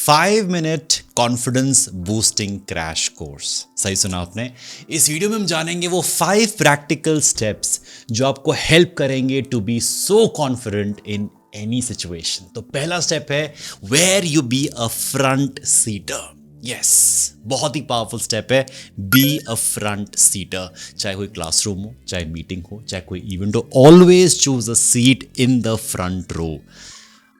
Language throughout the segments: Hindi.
5 minute confidence boosting crash course. सही सुना आपने। इस वीडियो में हम जानेंगे वो 5 प्रैक्टिकल स्टेप्स जो आपको हेल्प करेंगे to be so confident in any situation. तो पहला स्टेप है where you be a front seater. Yes, बहुत ही पावरफुल स्टेप है, बी अ फ्रंट सीटर। चाहे कोई क्लासरूम हो, चाहे मीटिंग हो, चाहे कोई इवेंट हो, always choose a seat in the front row.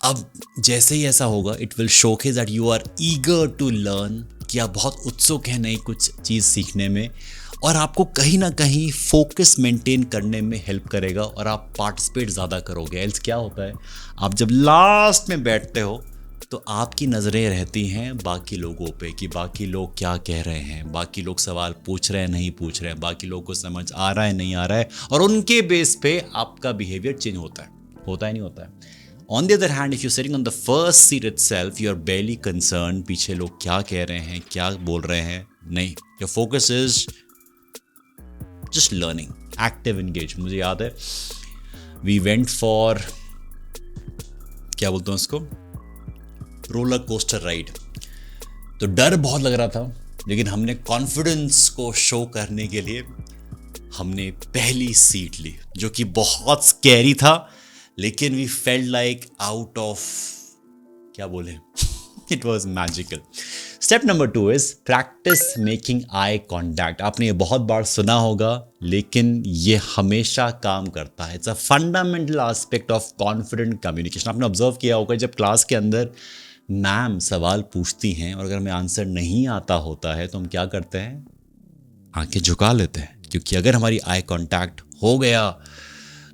अब जैसे ही ऐसा होगा, it will showcase that you are eager to learn, कि आप बहुत उत्सुक हैं नई कुछ चीज़ सीखने में, और आपको कहीं ना कहीं फोकस मेंटेन करने में हेल्प करेगा और आप पार्टिसिपेट ज़्यादा करोगे। एल्स क्या होता है, आप जब लास्ट में बैठते हो तो आपकी नज़रें रहती हैं बाकी लोगों पे कि बाकी लोग क्या कह रहे हैं, बाकी लोग सवाल पूछ रहे हैं नहीं पूछ रहे हैं, बाकी लोग को समझ आ रहा है नहीं आ रहा है, और उनके बेस पे आपका बिहेवियर चेंज होता है नहीं होता है। On the other hand, if you're sitting on the first seat itself, you're barely concerned पीछे लोग क्या कह रहे हैं, क्या बोल रहे हैं, नहीं। Your focus is just learning, active engagement। मुझे याद है we went for, क्या बोलते हैं उसको, रोलर कोस्टर राइड। तो डर बहुत लग रहा था, लेकिन हमने कॉन्फिडेंस को शो करने के लिए हमने पहली सीट ली, जो कि बहुत स्कैरी था, लेकिन we felt like out of, क्या बोले, it was magical. Step number 2 is practice making eye contact. आपने ये बहुत बार सुना होगा, लेकिन ये हमेशा काम करता है। It's a fundamental aspect of confident communication. आपने ऑब्जर्व किया होगा, जब क्लास के अंदर मैम सवाल पूछती हैं और अगर हमें आंसर नहीं आता होता है तो हम क्या करते हैं, आंखें झुका लेते हैं, क्योंकि अगर हमारी आई कॉन्टैक्ट हो गया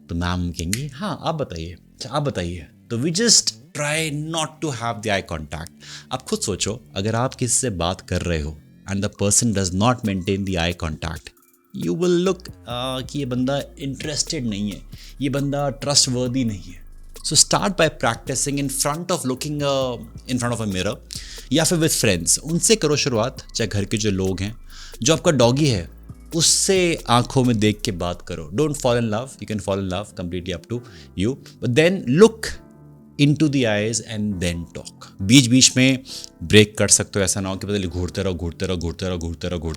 तो मैम कहेंगी हाँ आप बताइए, आप बताइए। तो we just try not to have the eye contact. आप खुद सोचो, अगर आप किसी से बात कर रहे हो and the person does not maintain the eye contact, you will look कि ये बंदा इंटरेस्टेड नहीं है, ये बंदा ट्रस्ट वर्दी नहीं है। So start by practicing in front of looking in front of a mirror, या फिर विद फ्रेंड्स। उनसे करो शुरुआत, चाहे घर के जो लोग हैं, जो आपका डॉगी है उससे आंखों में देख के बात करो। Don't fall in love, you can fall in love completely up to you, but then look into the eyes and then talk. बीच बीच में ब्रेक कर सकते हो, ऐसा ना हो कि पता घूरते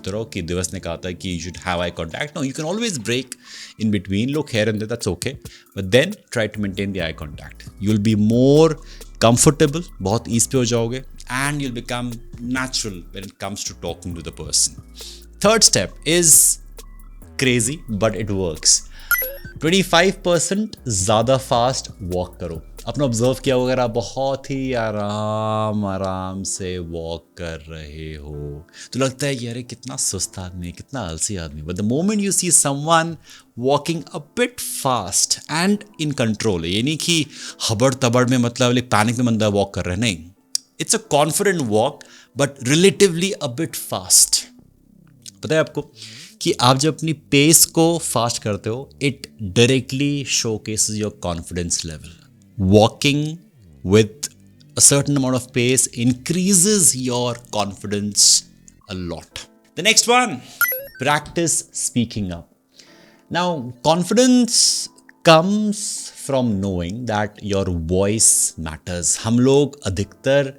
रहो कि दिवस ने कहा था कि you should have eye contact. No, you can always break in between, look here and there, that's okay, but then try to maintain the eye contact. You will be more comfortable, बहुत ईज पे हो जाओगे, and you will become natural when it comes to talking to the person. Third step is crazy but it works. 25% ज़्यादा फास्ट वॉक करो। आपने ऑब्जर्व किया होगा, अगर आप बहुत ही आराम से वॉक कर रहे हो तो लगता है यार कितना सुस्त आदमी है, कितना आलसी आदमी। But the moment you see someone walking a bit fast and in control, ये नहीं कि हबड़ तबड़ में, मतलब पैनिक में बंदा वॉक कर रहा है, नहीं। It's a confident walk but relatively a bit fast. पता है आपको कि आप जब अपनी पेस को फास्ट करते हो, it directly showcases your confidence level. Walking with a certain amount of pace increases your confidence a lot. The next one, practice speaking up. Now confidence comes from knowing that your voice matters. हम लोग अधिकतर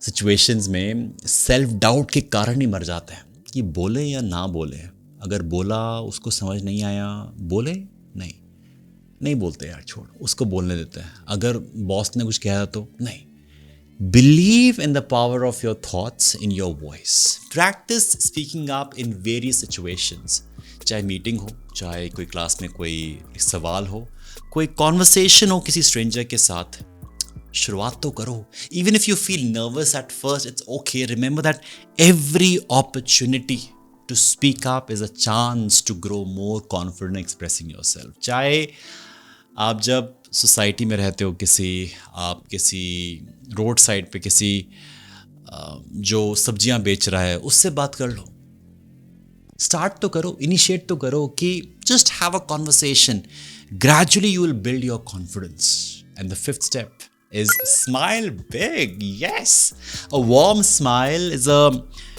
सिचुएशंस में सेल्फ डाउट के कारण ही मर जाते हैं कि बोले या ना बोले। अगर बोला उसको समझ नहीं आया, बोले नहीं बोलते यार, छोड़ उसको बोलने देते हैं। अगर बॉस ने कुछ कहा तो नहीं। Believe in the power of your thoughts in your voice. Practice speaking up in various situations, चाहे मीटिंग हो, चाहे कोई क्लास में कोई सवाल हो, कोई कॉन्वर्सेशन हो किसी स्ट्रेंजर के साथ। शुरुआत तो करो। Even if you feel nervous at first, it's okay. Remember that every opportunity to speak up is a chance to grow more confident in expressing yourself. चाहे आप जब सोसाइटी में रहते हो, आप किसी रोड साइड पे किसी जो सब्जियां बेच रहा है उससे बात कर लो। स्टार्ट तो करो, इनिशिएट तो करो कि just have a conversation. Gradually you will build your confidence. And the 5th step is smile big. Yes, a warm smile is a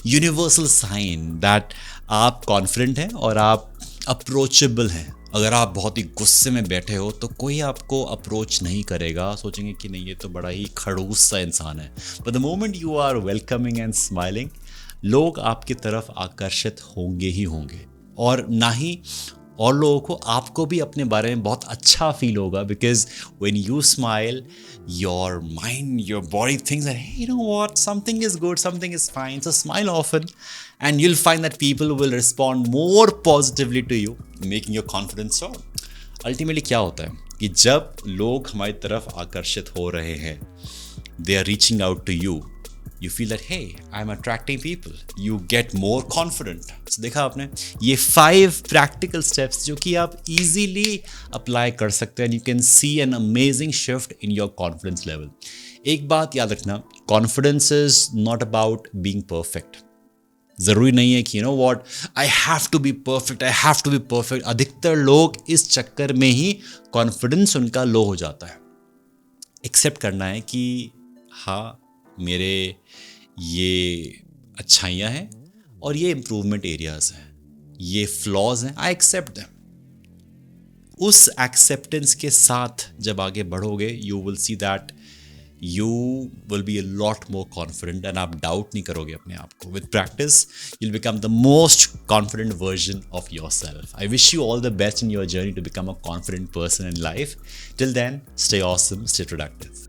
universal sign that आप confident हैं और आप approachable हैं। अगर आप बहुत ही गुस्से में बैठे हो तो कोई आपको अप्रोच नहीं करेगा, सोचेंगे कि नहीं ये तो बड़ा ही खड़ूस सा इंसान है। But the moment you are welcoming and smiling, लोग आपकी तरफ आकर्षित होंगे ही होंगे। और ना ही और लोगों को आपको भी अपने बारे में बहुत अच्छा फील होगा, because when you smile your mind your body thinks that hey, you know what, something is good, something is fine, so smile often and you'll find that people will respond more positively to you, making your confidence soar. Ultimately क्या होता है कि जब लोग हमारी तरफ आकर्षित हो रहे हैं, they are reaching out to you, you feel that hey, I'm attracting people, you get more confident. So देखा आपने ये 5 practical steps जो कि आप easily apply कर सकते हैं, and you can see an amazing shift in your confidence level. एक बात याद रखना, confidence is not about being perfect. ज़रूरी नहीं है कि you know what I have to be perfect, I have to be perfect. अधिकतर लोग इस चक्कर में ही कॉन्फिडेंस उनका लो हो जाता है। एक्सेप्ट करना है कि हाँ, मेरे ये अच्छाइयाँ हैं और ये इम्प्रूवमेंट एरियाज हैं, ये फ्लॉज हैं, आई एक्सेप्ट दैम। उस एक्सेप्टेंस के साथ जब आगे बढ़ोगे, you will see that you will be a lot more confident and आप डाउट नहीं करोगे अपने आप को। With practice, you'll become the most confident version of yourself. I wish you all the best in your journey to become a confident person in life. Till then, stay awesome, stay productive.